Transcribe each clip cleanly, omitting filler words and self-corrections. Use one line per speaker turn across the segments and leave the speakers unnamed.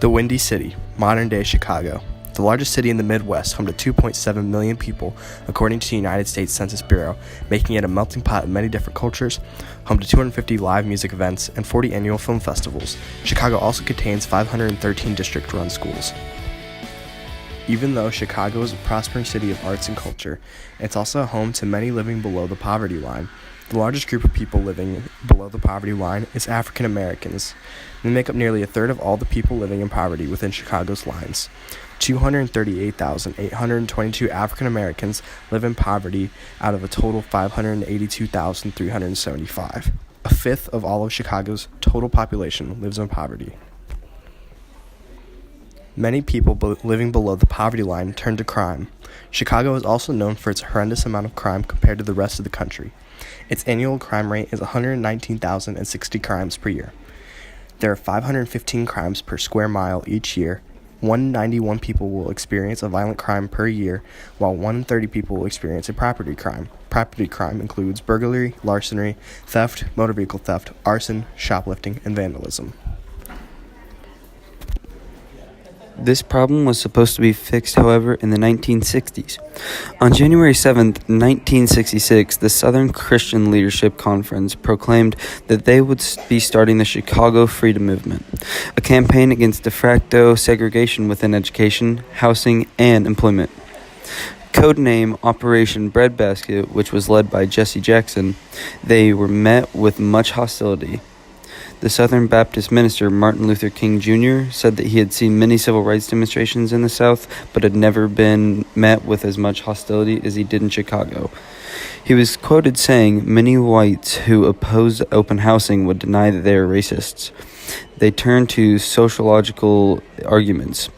The Windy City, modern-day Chicago. The largest city in the Midwest, home to 2.7 million people, according to the United States Census Bureau, making it a melting pot of many different cultures, home to 250 live music events and 40 annual film festivals. Chicago also contains 513 district-run schools. Even though Chicago is a prospering city of arts and culture, it's also home to many living below the poverty line. The largest group of people living below the poverty line is African Americans. They make up nearly a third of all the people living in poverty within Chicago's lines. 238,822 African Americans live in poverty out of a total 582,375. A fifth of all of Chicago's total population lives in poverty. Many people living below the poverty line turn to crime. Chicago is also known for its horrendous amount of crime compared to the rest of the country. Its annual crime rate is 119,060 crimes per year. There are 515 crimes per square mile each year. 191 people will experience a violent crime per year, while 1 in 30 people will experience a property crime. Property crime includes burglary, larceny, theft, motor vehicle theft, arson, shoplifting, and vandalism.
This problem was supposed to be fixed, however, in the 1960s. On January 7, 1966, the Southern Christian Leadership Conference proclaimed that they would be starting the Chicago Freedom Movement, a campaign against de facto segregation within education, housing, and employment. Codename Operation Breadbasket, which was led by Jesse Jackson, they were met with much hostility. The Southern Baptist minister Martin Luther King Jr. said that he had seen many civil rights demonstrations in the South, but had never been met with as much hostility as he did in Chicago. He was quoted saying, "Many whites who oppose open housing would deny that they are racists. They turn to sociological arguments,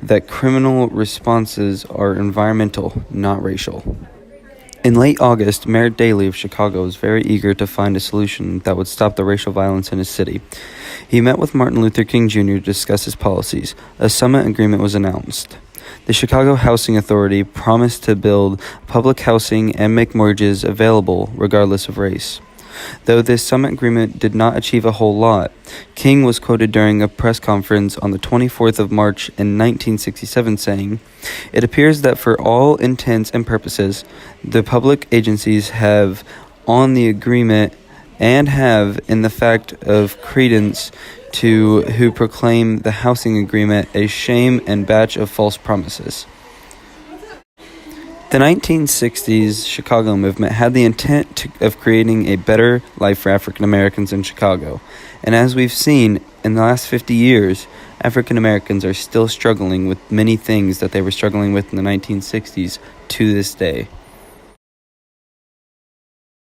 that criminal responses are environmental, not racial." In late August, Mayor Daley of Chicago was very eager to find a solution that would stop the racial violence in his city. He met with Martin Luther King Jr. to discuss his policies. A summit agreement was announced. The Chicago Housing Authority promised to build public housing and make mortgages available regardless of race. Though this summit agreement did not achieve a whole lot, King was quoted during a press conference on the 24th of March in 1967 saying, "It appears that for all intents and purposes, the public agencies have on the agreement and have in the fact of credence to who proclaim the housing agreement a shame and batch of false promises." The 1960s Chicago movement had the intent of creating a better life for African Americans in Chicago. And as we've seen in the last 50 years, African Americans are still struggling with many things that they were struggling with in the 1960s to this day.